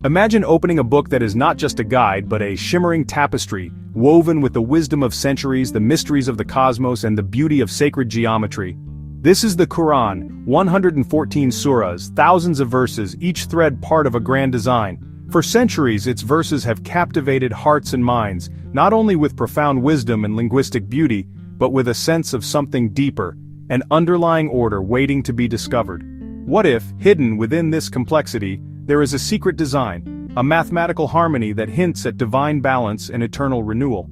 Imagine opening a book that is not just a guide but a shimmering tapestry, woven with the wisdom of centuries, the mysteries of the cosmos, and the beauty of sacred geometry. This is the Quran, 114 surahs, thousands of verses, each thread part of a grand design. For centuries its verses have captivated hearts and minds, not only with profound wisdom and linguistic beauty, but with a sense of something deeper, an underlying order waiting to be discovered. What if, hidden within this complexity, there is a secret design, a mathematical harmony that hints at divine balance and eternal renewal?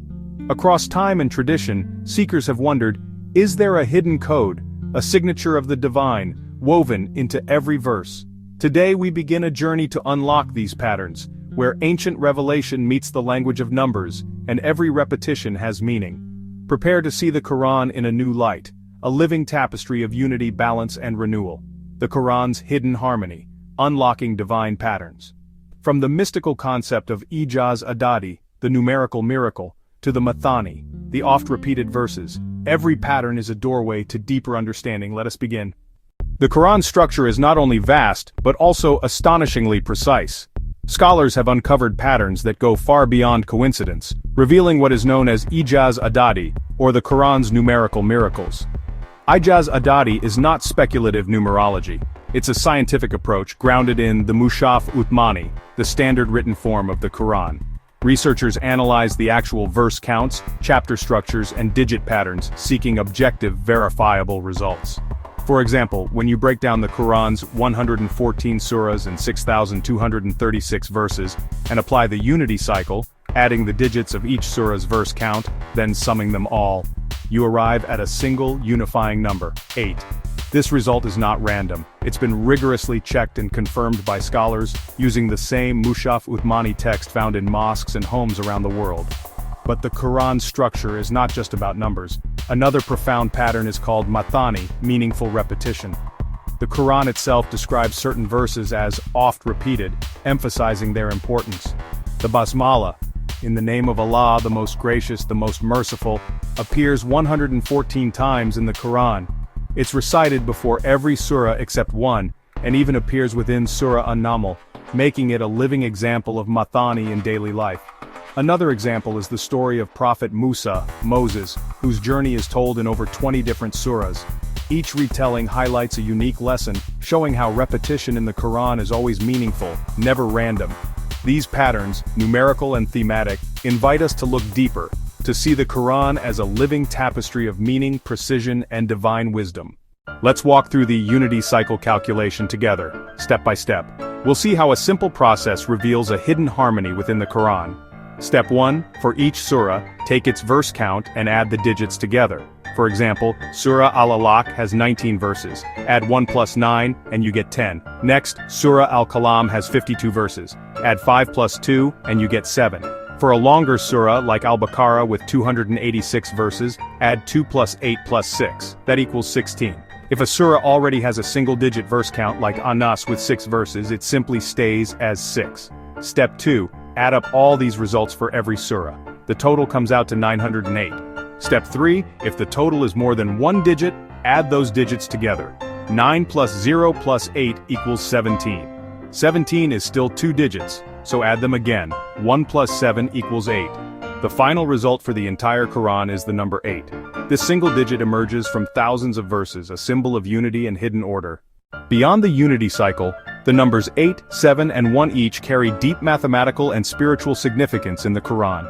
Across time and tradition, seekers have wondered, is there a hidden code, a signature of the divine, woven into every verse? Today we begin a journey to unlock these patterns, where ancient revelation meets the language of numbers, and every repetition has meaning. Prepare to see the Quran in a new light, a living tapestry of unity, balance, and renewal. The Quran's hidden harmony, unlocking divine patterns. From the mystical concept of Ijaz Adadi, the numerical miracle, to the Mathani, the oft-repeated verses, every pattern is a doorway to deeper understanding. Let us begin. The Quran's structure is not only vast, but also astonishingly precise. Scholars have uncovered patterns that go far beyond coincidence, revealing what is known as Ijaz Adadi, or the Quran's numerical miracles. Ijaz Adadi is not speculative numerology. It's a scientific approach grounded in the Mushaf Uthmani, the standard written form of the Quran. Researchers analyze the actual verse counts, chapter structures, and digit patterns, seeking objective, verifiable results. For example, when you break down the Quran's 114 surahs and 6,236 verses, and apply the unity cycle, adding the digits of each surah's verse count, then summing them all, you arrive at a single unifying number, 8. This result is not random. It's been rigorously checked and confirmed by scholars, using the same Mushaf Uthmani text found in mosques and homes around the world. But the Quran's structure is not just about numbers. Another profound pattern is called Mathani, meaningful repetition. The Quran itself describes certain verses as oft repeated, emphasizing their importance. The Basmala, in the name of Allah, the most gracious, the most merciful, appears 114 times in the Quran. It's recited before every surah except one, and even appears within Surah An-Naml, making it a living example of Mathani in daily life. Another example is the story of Prophet Musa, Moses, whose journey is told in over 20 different surahs. Each retelling highlights a unique lesson, showing how repetition in the Quran is always meaningful, never random. These patterns, numerical and thematic, invite us to look deeper, to see the Quran as a living tapestry of meaning, precision, and divine wisdom. Let's walk through the unity cycle calculation together, step by step. We'll see how a simple process reveals a hidden harmony within the Quran. Step 1, for each surah, take its verse count and add the digits together. For example, Surah Al-Alaq has 19 verses. Add 1 plus 9, and you get 10. Next, Surah Al-Kalam has 52 verses. Add 5 plus 2, and you get 7. For a longer surah like Al-Baqarah with 286 verses, add 2 plus 8 plus 6. That equals 16. If a surah already has a single-digit verse count like An-Nas with 6 verses, it simply stays as 6. Step 2, add up all these results for every surah. The total comes out to 908. Step 3, if the total is more than one digit, add those digits together. 9 plus 0 plus 8 equals 17. 17 is still 2 digits, so add them again. 1 plus 7 equals 8. The final result for the entire Quran is the number 8. This single digit emerges from thousands of verses, a symbol of unity and hidden order. Beyond the unity cycle, the numbers 8, 7, and 1 each carry deep mathematical and spiritual significance in the Quran.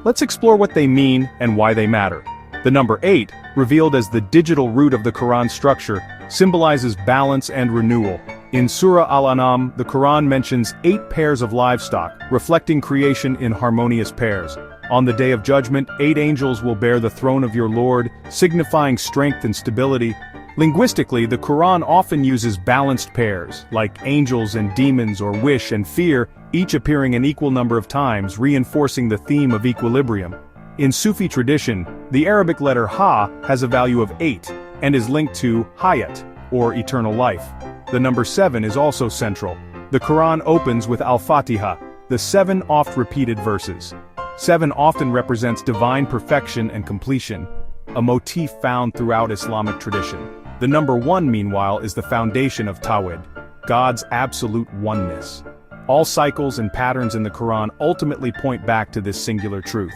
Let's explore what they mean and why they matter. The number 8, revealed as the digital root of the Quran structure, symbolizes balance and renewal. In Surah Al-An'am, the Quran mentions 8 pairs of livestock, reflecting creation in harmonious pairs. On the Day of Judgment, 8 angels will bear the throne of your Lord, signifying strength and stability. Linguistically, the Quran often uses balanced pairs, like angels and demons or wish and fear, each appearing an equal number of times, reinforcing the theme of equilibrium. In Sufi tradition, the Arabic letter Ha has a value of 8, and is linked to Hayat, or eternal life. The number 7 is also central. The Quran opens with Al-Fatiha, the 7 oft-repeated verses. 7 often represents divine perfection and completion, a motif found throughout Islamic tradition. The number 1, meanwhile, is the foundation of Tawhid, God's absolute oneness. All cycles and patterns in the Quran ultimately point back to this singular truth.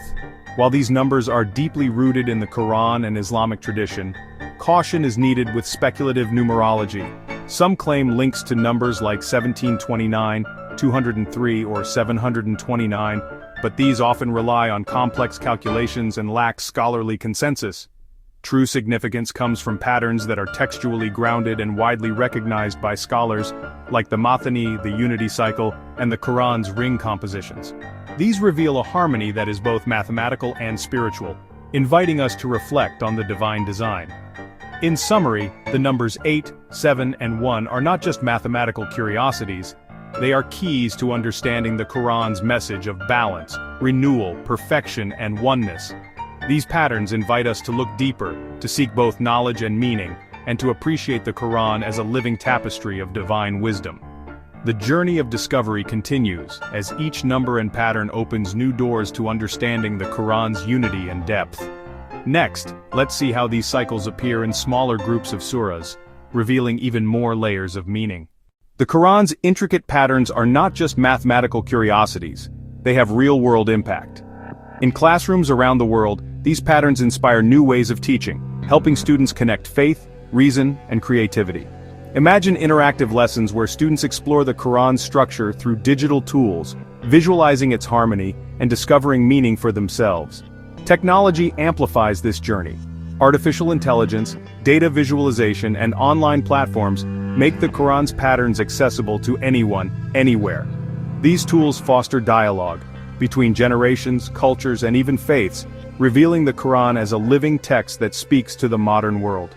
While these numbers are deeply rooted in the Quran and Islamic tradition, caution is needed with speculative numerology. Some claim links to numbers like 1729, 203 or 729, but these often rely on complex calculations and lack scholarly consensus. True significance comes from patterns that are textually grounded and widely recognized by scholars, like the Mathani, the Unity Cycle, and the Quran's ring compositions. These reveal a harmony that is both mathematical and spiritual, inviting us to reflect on the divine design. In summary, the numbers 8, 7, and 1 are not just mathematical curiosities, they are keys to understanding the Quran's message of balance, renewal, perfection, and oneness. These patterns invite us to look deeper, to seek both knowledge and meaning, and to appreciate the Quran as a living tapestry of divine wisdom. The journey of discovery continues, as each number and pattern opens new doors to understanding the Quran's unity and depth. Next, let's see how these cycles appear in smaller groups of surahs, revealing even more layers of meaning. The Quran's intricate patterns are not just mathematical curiosities, they have real-world impact. In classrooms around the world, these patterns inspire new ways of teaching, helping students connect faith, reason, and creativity. Imagine interactive lessons where students explore the Quran's structure through digital tools, visualizing its harmony, and discovering meaning for themselves. Technology amplifies this journey. Artificial intelligence, data visualization, and online platforms make the Quran's patterns accessible to anyone, anywhere. These tools foster dialogue between generations, cultures, and even faiths, revealing the Quran as a living text that speaks to the modern world.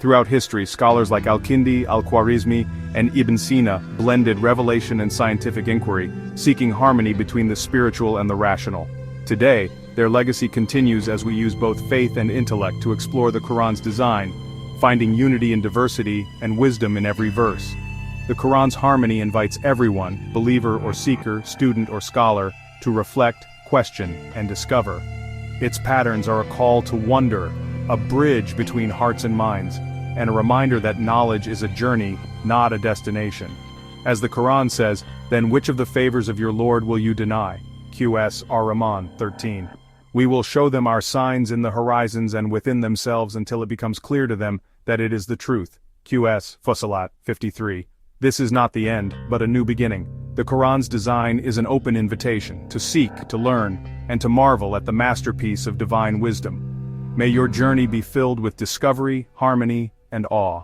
Throughout history, scholars like Al-Kindi, Al-Khwarizmi, and Ibn Sina blended revelation and scientific inquiry, seeking harmony between the spiritual and the rational. Today, their legacy continues as we use both faith and intellect to explore the Quran's design, finding unity in diversity and wisdom in every verse. The Quran's harmony invites everyone, believer or seeker, student or scholar, to reflect, question, and discover. Its patterns are a call to wonder, a bridge between hearts and minds, and a reminder that knowledge is a journey, not a destination. As the Quran says, then which of the favors of your Lord will you deny? QS Ar-Rahman 13. We will show them our signs in the horizons and within themselves until it becomes clear to them that it is the truth. QS Fussilat 53. This is not the end, but a new beginning. The Quran's design is an open invitation to seek, to learn, and to marvel at the masterpiece of divine wisdom. May your journey be filled with discovery, harmony, and awe.